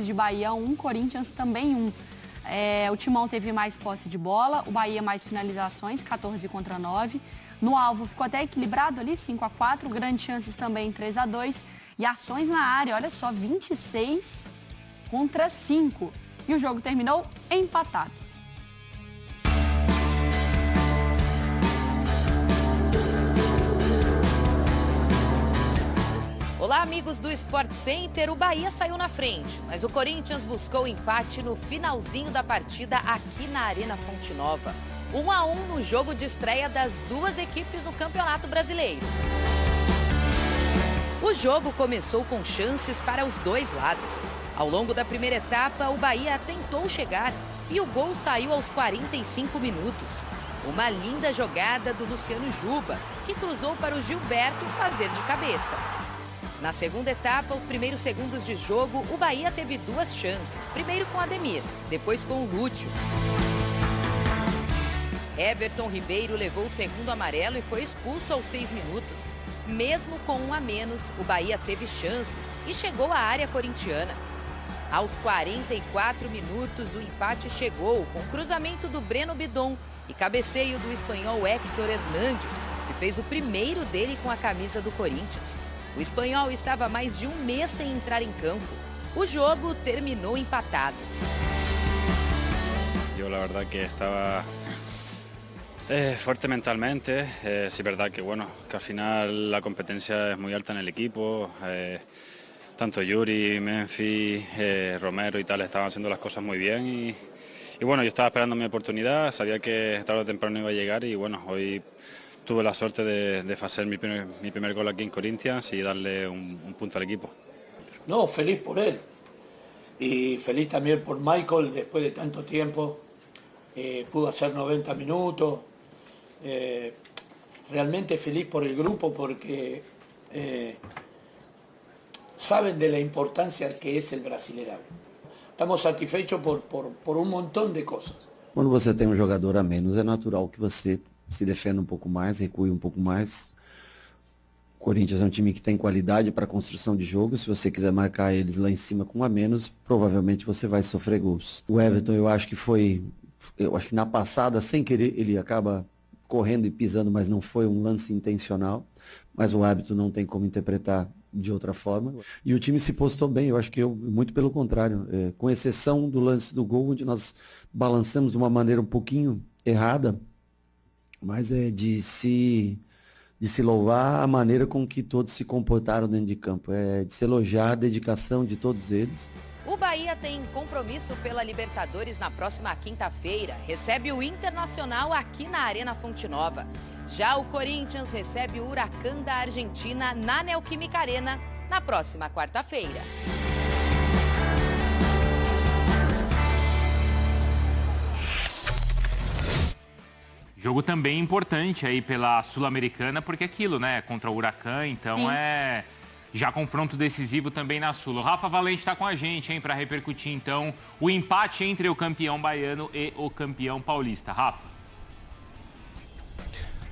de Bahia 1, Corinthians também 1. O Timão teve mais posse de bola, o Bahia mais finalizações, 14 contra 9. No alvo ficou até equilibrado ali, 5-4, grandes chances também, 3-2. E ações na área, olha só, 26 contra 5. E o jogo terminou empatado. Olá, amigos do Sport Center. O Bahia saiu na frente, mas o Corinthians buscou o empate no finalzinho da partida aqui na Arena Fonte Nova. 1-1 no jogo de estreia das duas equipes no Campeonato Brasileiro. O jogo começou com chances para os dois lados. Ao longo da primeira etapa, o Bahia tentou chegar e o gol saiu aos 45 minutos. Uma linda jogada do Luciano Juba, que cruzou para o Gilberto fazer de cabeça. Na segunda etapa, os primeiros segundos de jogo, o Bahia teve duas chances. Primeiro com Ademir, depois com o Lúcio. Everton Ribeiro levou o segundo amarelo e foi expulso aos 6 minutos. Mesmo com 1 a menos, o Bahia teve chances e chegou à área corintiana. Aos 44 minutos, o empate chegou com o cruzamento do Breno Bidon e cabeceio do espanhol Héctor Hernández, que fez o primeiro dele com a camisa do Corinthians. O espanhol estava há mais de um mês sem entrar em campo. O jogo terminou empatado. Eu, la verdad, que estaba fuerte mentalmente. Sí, verdad que bueno, que al final la competencia es muy alta en el equipo. Tanto Yuri, Menfi, Romero y tal estaban haciendo las cosas muy bien y bueno, yo estaba esperando mi oportunidad, sabía que tarde o temprano iba a llegar y bueno, hoy tuve la suerte de hacer mi primer gol aquí en Corinthians y darle un punto al equipo. No, feliz por él y feliz también por Michael después de tanto tiempo. Pudo hacer 90 minutos. Realmente feliz por el grupo porque saben de la importancia que es el Brasileirão. Estamos satisfechos por um montão de coisas. Quando você tem um jogador a menos, é natural que você se defenda um pouco mais, recue um pouco mais. O Corinthians é um time que tem qualidade para construção de jogo. Se você quiser marcar eles lá em cima com um a menos, provavelmente você vai sofrer gols. O Everton, eu acho que na passada, sem querer, ele acaba correndo e pisando, mas não foi um lance intencional. Mas o árbitro não tem como interpretar de outra forma. E o time se postou bem, eu acho que muito pelo contrário, com exceção do lance do gol, onde nós balançamos de uma maneira um pouquinho errada, mas é de se louvar a maneira com que todos se comportaram dentro de campo, de se elogiar a dedicação de todos eles. O Bahia tem compromisso pela Libertadores na próxima quinta-feira. Recebe o Internacional aqui na Arena Fonte Nova. Já o Corinthians recebe o Huracán da Argentina na Neoquímica Arena na próxima quarta-feira. Jogo também importante aí pela Sul-Americana, porque é aquilo, né? Contra o Huracán, então sim, já confronto decisivo também na Sul. O Rafa Valente está com a gente, hein, para repercutir, então, o empate entre o campeão baiano e o campeão paulista. Rafa.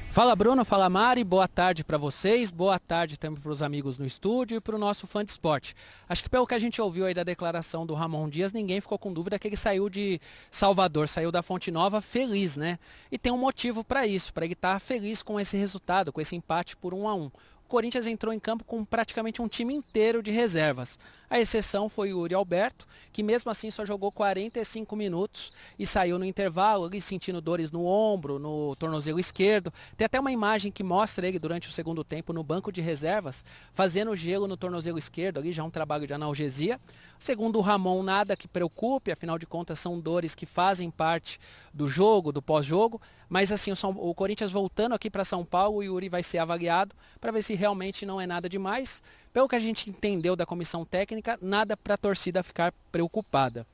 Fala, Bruno, fala, Mari, boa tarde para vocês, boa tarde também para os amigos no estúdio e para o nosso fã de esporte. Acho que pelo que a gente ouviu aí da declaração do Ramon Dias, ninguém ficou com dúvida que ele saiu de Salvador, saiu da Fonte Nova feliz, né? E tem um motivo para isso, para ele estar feliz com esse resultado, com esse empate por 1-1. O Corinthians entrou em campo com praticamente um time inteiro de reservas. A exceção foi o Yuri Alberto, que mesmo assim só jogou 45 minutos e saiu no intervalo, ali sentindo dores no ombro, no tornozelo esquerdo. Tem até uma imagem que mostra ele durante o segundo tempo no banco de reservas, fazendo gelo no tornozelo esquerdo, ali já um trabalho de analgesia. Segundo o Ramon, nada que preocupe, afinal de contas são dores que fazem parte do jogo, do pós-jogo. Mas assim, o Corinthians voltando aqui para São Paulo, o Yuri vai ser avaliado para ver se realmente não é nada demais. Pelo que a gente entendeu da comissão técnica, nada para a torcida ficar preocupada.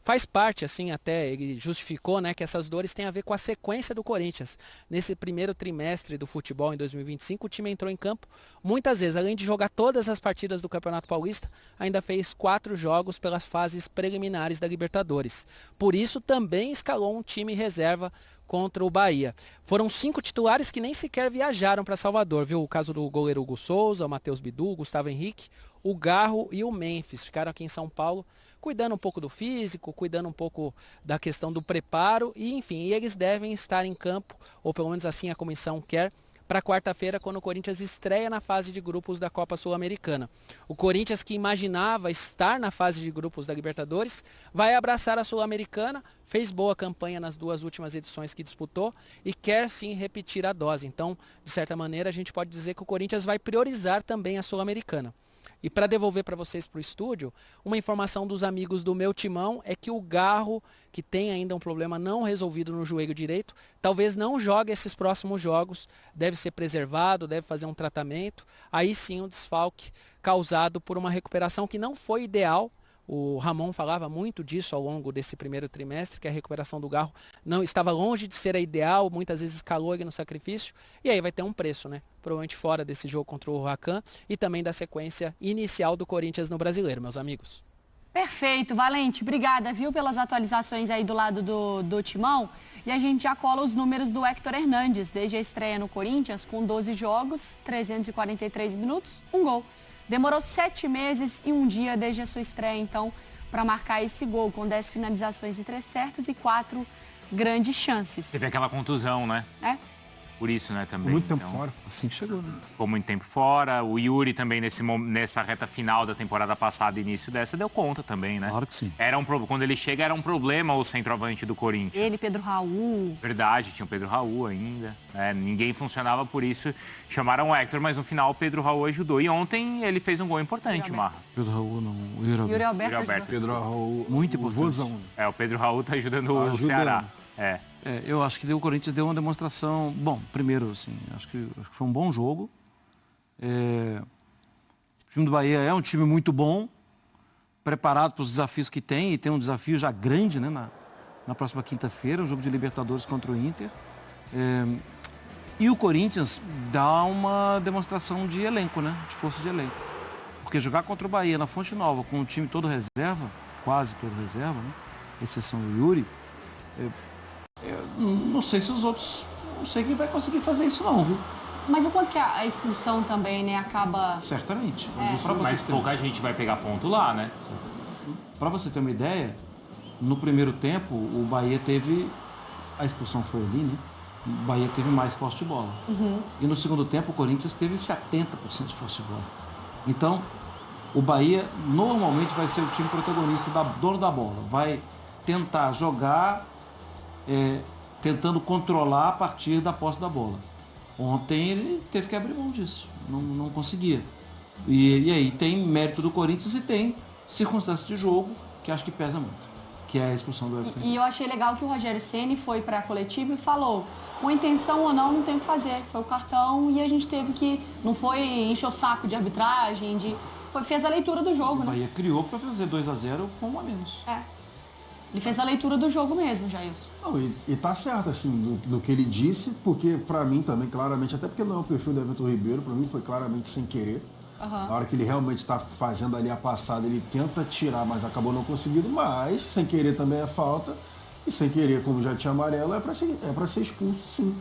Faz parte, assim, até ele justificou, né, que essas dores têm a ver com a sequência do Corinthians. Nesse primeiro trimestre do futebol em 2025, o time entrou em campo muitas vezes. Além de jogar todas as partidas do Campeonato Paulista, ainda fez 4 jogos pelas fases preliminares da Libertadores. Por isso, também escalou um time reserva contra o Bahia. Foram 5 titulares que nem sequer viajaram para Salvador, viu? O caso do goleiro Hugo Souza, o Matheus Bidu, o Gustavo Henrique, o Garro e o Memphis. Ficaram aqui em São Paulo cuidando um pouco do físico, cuidando um pouco da questão do preparo e, enfim, eles devem estar em campo, ou pelo menos assim a comissão quer, para quarta-feira, quando o Corinthians estreia na fase de grupos da Copa Sul-Americana. O Corinthians, que imaginava estar na fase de grupos da Libertadores, vai abraçar a Sul-Americana, fez boa campanha nas 2 últimas edições que disputou e quer sim repetir a dose. Então, de certa maneira, a gente pode dizer que o Corinthians vai priorizar também a Sul-Americana. E para devolver para vocês para o estúdio, uma informação dos amigos do meu timão é que o Garro, que tem ainda um problema não resolvido no joelho direito, talvez não jogue esses próximos jogos, deve ser preservado, deve fazer um tratamento. Aí sim um desfalque causado por uma recuperação que não foi ideal. O Ramon falava muito disso ao longo desse primeiro trimestre, que a recuperação do Garro não estava longe de ser a ideal, muitas vezes calou ele no sacrifício, e aí vai ter um preço, né? Provavelmente fora desse jogo contra o Huracan e também da sequência inicial do Corinthians no Brasileiro, meus amigos. Perfeito, Valente. Obrigada, viu, pelas atualizações aí do lado do Timão. E a gente já cola os números do Héctor Hernandes, desde a estreia no Corinthians, com 12 jogos, 343 minutos, 1 gol. Demorou 7 meses e 1 dia desde a sua estreia, então, para marcar esse gol, com 10 finalizações e 3 certas e 4 grandes chances. Teve aquela contusão, né? É. Por isso, né, também. Muito tempo fora, assim que chegou, né? Ficou muito tempo fora. O Yuri também, nessa reta final da temporada passada, início dessa, deu conta também, né? Claro que sim. Quando ele chega, era um problema o centroavante do Corinthians. Ele, Pedro Raul. Verdade, tinha o Pedro Raul ainda. Né? Ninguém funcionava por isso. Chamaram o Héctor, mas no final o Pedro Raul ajudou. E ontem ele fez um gol importante, Marra. Pedro Raul não. Yuri Alberto ajudou. Pedro Raul, muito importante. Vozão. O Pedro Raul tá ajudando o Ceará. Eu acho que o Corinthians deu uma demonstração. Bom, primeiro, assim, acho que foi um bom jogo. O time do Bahia é um time muito bom, preparado para os desafios que tem, e tem um desafio já grande, né, na próxima quinta-feira, um jogo de Libertadores contra o Inter. E o Corinthians dá uma demonstração de elenco, né, de força de elenco. Porque jogar contra o Bahia na Fonte Nova com o time todo reserva, quase todo reserva, né, exceção do Yuri, eu não sei se os outros, não sei quem vai conseguir fazer isso não, viu? Mas o quanto que a expulsão também, né, acaba... Certamente. Mas pouca gente vai pegar ponto lá, né? Para você ter uma ideia, no primeiro tempo, o Bahia teve... A expulsão foi ali, né? O Bahia teve mais posse de bola. E no segundo tempo, o Corinthians teve 70% de posse de bola. Então, o Bahia normalmente vai ser o time protagonista, dono da bola. Vai tentar jogar... tentando controlar a partir da posse da bola. Ontem ele teve que abrir mão disso, não conseguia. E aí tem mérito do Corinthians e tem circunstância de jogo que acho que pesa muito, que é a expulsão do Everton. E eu achei legal que o Rogério Ceni foi para a coletiva e falou, com intenção ou não tem o que fazer, foi o cartão e a gente teve que, não foi encher o saco de arbitragem, fez a leitura do jogo, O né? Bahia criou para fazer 2-0 com 1 a menos. Ele fez a leitura do jogo mesmo, Jailson. Não, e tá certo, assim, do que ele disse, porque pra mim também, claramente, até porque não é o perfil do Everton Ribeiro, pra mim foi claramente sem querer. Na hora que ele realmente tá fazendo ali a passada, ele tenta tirar, mas acabou não conseguindo, mas sem querer também é falta, e sem querer, como já tinha amarelo, é pra ser expulso, sim.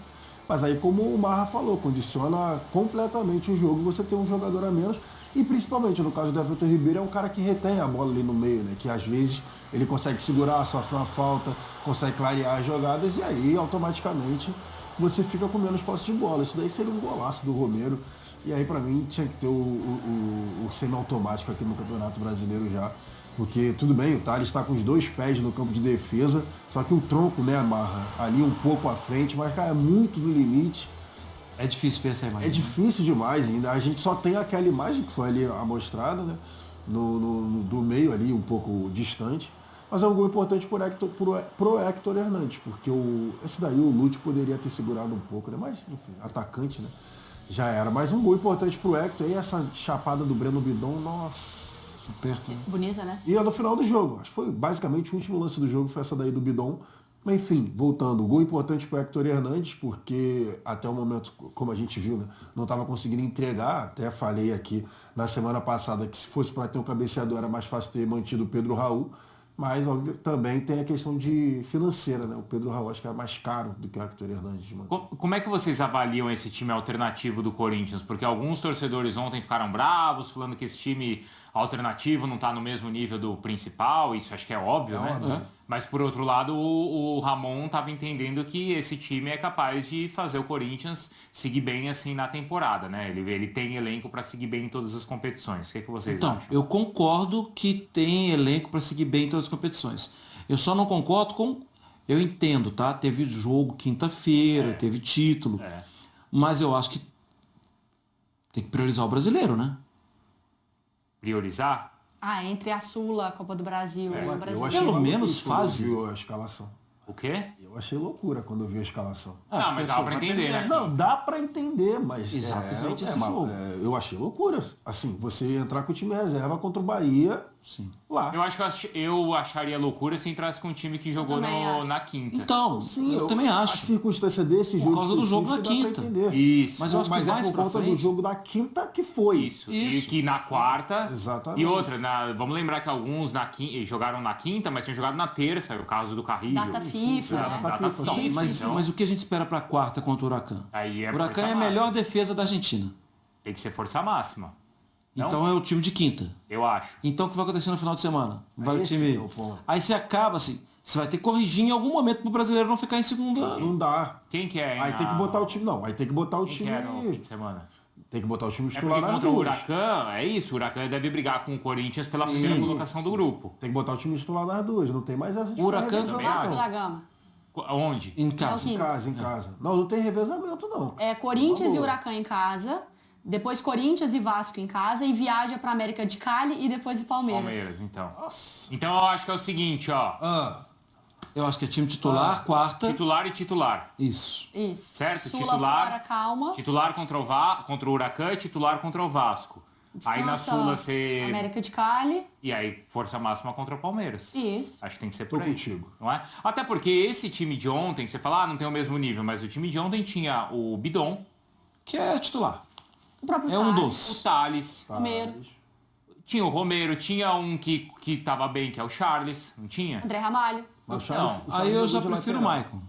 Mas aí, como o Marra falou, condiciona completamente o jogo, você tem um jogador a menos, e principalmente no caso do Everton Ribeiro, é um cara que retém a bola ali no meio, né? Que às vezes ele consegue segurar, sofre uma falta, consegue clarear as jogadas, e aí automaticamente você fica com menos posse de bola. Isso daí seria um golaço do Romero, e aí pra mim tinha que ter o semi-automático aqui no Campeonato Brasileiro já. Porque, tudo bem, o Thales está com os 2 pés no campo de defesa, só que o tronco, né, amarra ali um pouco à frente, mas, cara, é muito no limite. É difícil ver essa imagem. É difícil demais ainda. A gente só tem aquela imagem que foi ali amostrada, né, do meio ali, um pouco distante. Mas é um gol importante pro Héctor Hernandes, porque esse daí o Lúcio poderia ter segurado um pouco, né, mas, enfim, atacante, né, já era. Mas um gol importante pro Héctor, e essa chapada do Breno Bidon, nossa... Perto, né? Bonita, né? E é no final do jogo. Acho que foi basicamente o último lance do jogo, foi essa daí do Bidon. Mas enfim, voltando, gol importante para o Héctor Hernandes, porque até o momento, como a gente viu, né, não estava conseguindo entregar. Até falei aqui na semana passada que se fosse para ter um cabeceador era mais fácil ter mantido o Pedro Raul. Mas óbvio, também tem a questão de financeira, né? O Pedro Raul acho que é mais caro do que o Héctor Hernandes de manter. Como é que vocês avaliam esse time alternativo do Corinthians? Porque alguns torcedores ontem ficaram bravos, falando que esse time alternativo, não está no mesmo nível do principal, isso acho que é óbvio, né? Mas por outro lado, o Ramon estava entendendo que esse time é capaz de fazer o Corinthians seguir bem assim na temporada, né? Ele tem elenco para seguir bem em todas as competições. O que vocês acham? Eu concordo que tem elenco para seguir bem em todas as competições. Eu só não concordo com... Eu entendo, tá? Teve jogo quinta-feira, teve título. Mas eu acho que tem que priorizar o brasileiro, né? Priorizar? Entre a Sula, a Copa do Brasil e o Brasileiro. Pelo menos fase. Eu vi a escalação. O quê? Eu achei loucura quando eu vi a escalação. Não, mas dá pra entender, né? Não, dá pra entender, mas exatamente esse jogo. Eu achei loucura. Assim, você entrar com o time reserva contra o Bahia, lá. Eu acharia loucura se entrasse com um time que jogou na quinta. Então, eu também acho. A circunstância desse jogo por causa do jogo na quinta. Isso. Mas eu acho que mais por conta do jogo da quinta que foi. Isso. E que na quarta. Exatamente. E outra, vamos lembrar que alguns jogaram na quinta, mas tinham jogado na terça, o caso do Carrijo. Data FIFA. Data FIFA. Mas o que a gente espera para a quarta contra o Huracan? Aí o Huracan é a melhor defesa da Argentina. Tem que ser força máxima. Não? Então é o time de quinta. Eu acho. Então o que vai acontecer no final de semana? Vai o Esse time. é o ponto. Aí você acaba assim. Você vai ter que corrigir em algum momento pro brasileiro não ficar em segunda. Não dá. Quem que é? Aí tem que botar o time, não. Aí tem que botar o Quem time. que é no fim de semana? Tem que botar o time É titular porque nas contra o duas. Huracan, é isso. O Huracan deve brigar com o Corinthians pela primeira colocação do grupo. Tem que botar o time titular nas duas. Não tem mais essa de O Huracan ficar também Vasco revezando, da Gama. Onde? Em casa. Em casa. Não tem revezamento, não. É Corinthians e Huracan em casa. Depois Corinthians e Vasco em casa. E viaja pra América de Cali e depois o Palmeiras. Então. Então eu acho que é o seguinte, ó. Eu acho que é time titular, quarta. Titular e titular. Isso. Certo? Sula Titular. fora, calma. Titular contra o Huracan e titular contra o Vasco. Descansa aí na Sula você... América de Cali. E aí força máxima contra o Palmeiras. Isso. Acho que tem que ser por Tô aí. contigo. Não é? Até porque esse time de ontem, você fala, não tem o mesmo nível, mas o time de ontem tinha o Bidon, Que é titular. O próprio É um Thales, dos. o Thales, Romero. tinha o Romero, tinha um que tava bem, que é o Charles, não tinha? André Ramalho. Mas Aí eu já prefiro o Maicon.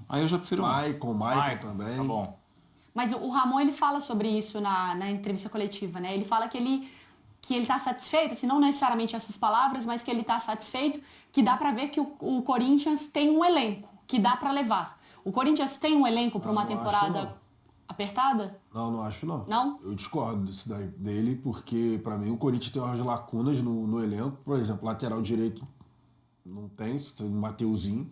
Maicon também. Tá bom. Mas o Ramon, ele fala sobre isso na entrevista coletiva, né? Ele fala que ele tá satisfeito, assim, não necessariamente essas palavras, mas que ele tá satisfeito, que dá pra ver que o Corinthians tem um elenco que dá pra levar. O Corinthians tem um elenco pra uma temporada apertada? Não acho não. Não? Eu discordo dele, porque pra mim o Corinthians tem umas lacunas no elenco. Por exemplo, lateral direito não tem, tem o Mateuzinho.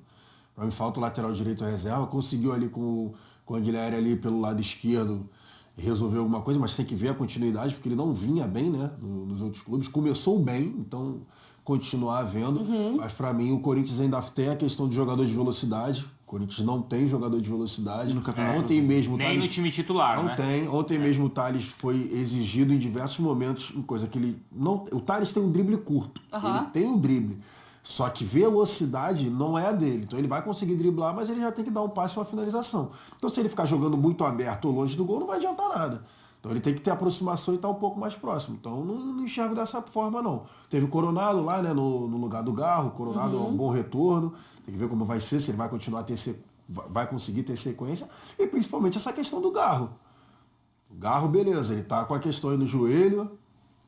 Pra mim falta o lateral direito reserva. Conseguiu ali com o Aguilera ali pelo lado esquerdo resolver alguma coisa, mas tem que ver a continuidade, porque ele não vinha bem, né, nos outros clubes. Começou bem, então continuar vendo. Mas pra mim o Corinthians ainda tem a questão de jogador de velocidade. O Corinthians não tem jogador de velocidade. No campeonato Ontem mesmo o Nem Thales, no time titular, não né? tem. Ontem mesmo o Thales foi exigido em diversos momentos, coisa que ele não. O Thales tem um drible curto. Ele tem um drible. Só que velocidade não é a dele. Então ele vai conseguir driblar, mas ele já tem que dar um passe e uma finalização. Então se ele ficar jogando muito aberto ou longe do gol, não vai adiantar nada. Então ele tem que ter aproximação e estar um pouco mais próximo. Então não enxergo dessa forma, não. Teve o Coronado lá, né, no lugar do Garro. O Coronado é um bom retorno. Tem que ver como vai ser, se ele vai continuar vai conseguir ter sequência. E principalmente essa questão do Garro. O Garro, beleza, ele tá com a questão aí no joelho.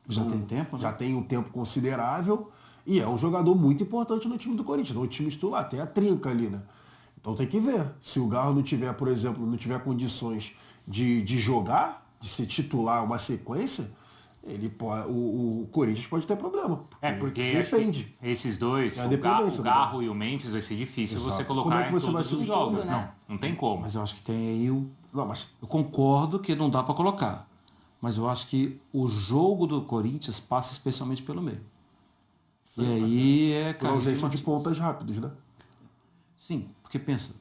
Já tem tempo, né? Já tem um tempo considerável. E é um jogador muito importante no time do Corinthians. No time titular, tem a trinca ali, né? Então tem que ver. Se o Garro não tiver, por exemplo, não tiver condições de jogar, de ser titular uma sequência, o Corinthians pode ter problema. Porque depende. Esses dois, o Garro e o Memphis, vai ser difícil você colocar em todos os jogos. Né? Não tem como. Mas eu acho que tem aí o... Não, mas Eu concordo que não dá para colocar. Mas eu acho que o jogo do Corinthians passa especialmente pelo meio. E aí é... por ausência de pontas rápidos, né? Sim, porque pensa,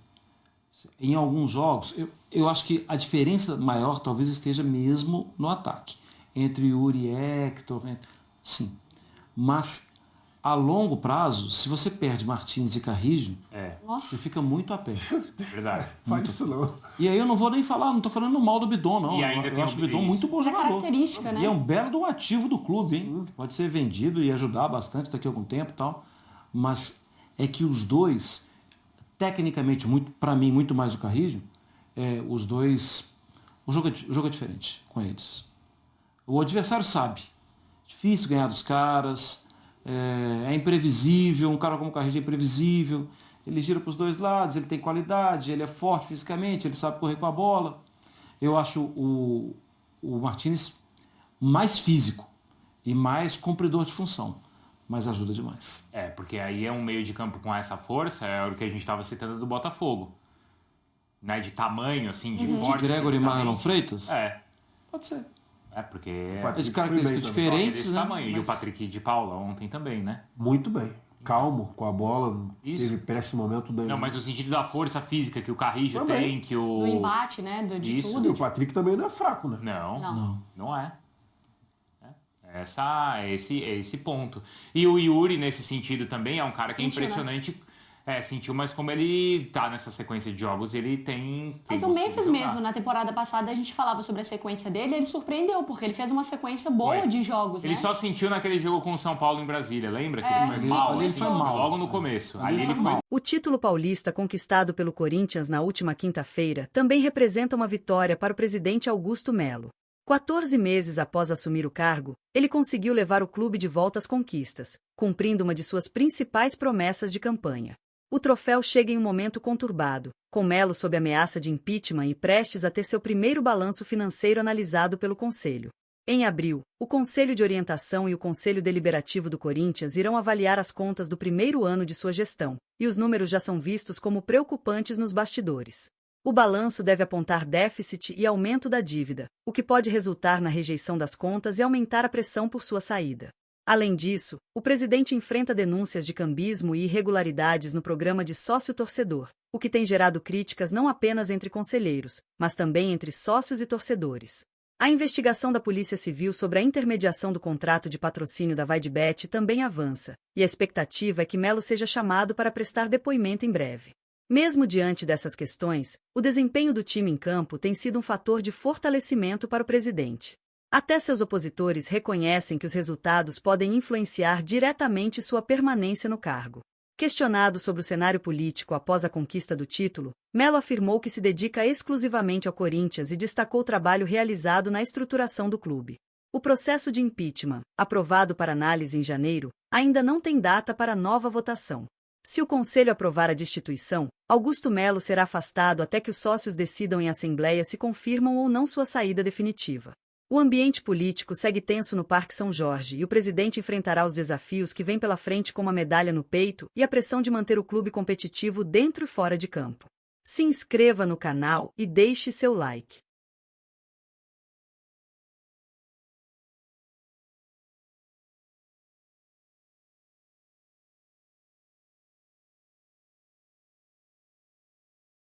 em alguns jogos, eu acho que a diferença maior talvez esteja mesmo no ataque. Entre Yuri e Hector, sim. Mas a longo prazo, se você perde Martins e Carrijo, você fica muito a pé. Verdade. Fale isso não. E aí eu não vou nem falar, não estou falando mal do Bidon, não. E ainda eu tem acho o o Bidon isso. muito bom É jogador. característica, né? E é um belo de um ativo do clube, hein? Pode ser vendido e ajudar bastante daqui a algum tempo e tal. Mas é que os dois, tecnicamente, para mim, muito mais o Carrijo, os dois... O jogo é diferente com eles. O adversário sabe Difícil ganhar dos caras, é imprevisível, um cara como o Carrillo é imprevisível, ele gira para os dois lados, ele tem qualidade, ele é forte fisicamente, ele sabe correr com a bola. Eu acho o Martínez mais físico e mais cumpridor de função, mas ajuda demais. Porque aí é um meio de campo com essa força, é o que a gente estava citando do Botafogo. Né, de tamanho, assim, de forte. De Gregory Marlon Freitas? Pode ser. Porque é de características diferentes, desse tamanho. Mas... E o Patrick de Paula ontem também, né? Muito bem. Calmo, com a bola, teve péssimo momento. Não, mas no sentido da força física que o Carrillo tem, que o... No embate, né? De tudo. E o Patrick também não é fraco, né? Não é. Esse ponto. E o Yuri, nesse sentido, também é um cara que é impressionante... Né? Sentiu, mas como ele tá nessa sequência de jogos, ele tem... Mas o Memphis mesmo, na temporada passada, a gente falava sobre a sequência dele, ele surpreendeu, porque ele fez uma sequência boa de jogos, Ele só sentiu naquele jogo com o São Paulo em Brasília, lembra? Que ele foi mal, logo no começo. Ali ele foi mal. O título paulista conquistado pelo Corinthians na última quinta-feira também representa uma vitória para o presidente Augusto Melo. 14 meses após assumir o cargo, ele conseguiu levar o clube de volta às conquistas, cumprindo uma de suas principais promessas de campanha. O troféu chega em um momento conturbado, com Melo sob ameaça de impeachment e prestes a ter seu primeiro balanço financeiro analisado pelo Conselho. Em abril, o Conselho de Orientação e o Conselho Deliberativo do Corinthians irão avaliar as contas do primeiro ano de sua gestão, e os números já são vistos como preocupantes nos bastidores. O balanço deve apontar déficit e aumento da dívida, o que pode resultar na rejeição das contas e aumentar a pressão por sua saída. Além disso, o presidente enfrenta denúncias de cambismo e irregularidades no programa de sócio-torcedor, o que tem gerado críticas não apenas entre conselheiros, mas também entre sócios e torcedores. A investigação da Polícia Civil sobre a intermediação do contrato de patrocínio da VaideBet também avança, e a expectativa é que Melo seja chamado para prestar depoimento em breve. Mesmo diante dessas questões, o desempenho do time em campo tem sido um fator de fortalecimento para o presidente. Até seus opositores reconhecem que os resultados podem influenciar diretamente sua permanência no cargo. Questionado sobre o cenário político após a conquista do título, Melo afirmou que se dedica exclusivamente ao Corinthians e destacou o trabalho realizado na estruturação do clube. O processo de impeachment, aprovado para análise em janeiro, ainda não tem data para nova votação. Se o Conselho aprovar a destituição, Augusto Melo será afastado até que os sócios decidam em assembleia se confirmam ou não sua saída definitiva. O ambiente político segue tenso no Parque São Jorge e o presidente enfrentará os desafios que vêm pela frente com uma medalha no peito e a pressão de manter o clube competitivo dentro e fora de campo. Se inscreva no canal e deixe seu like.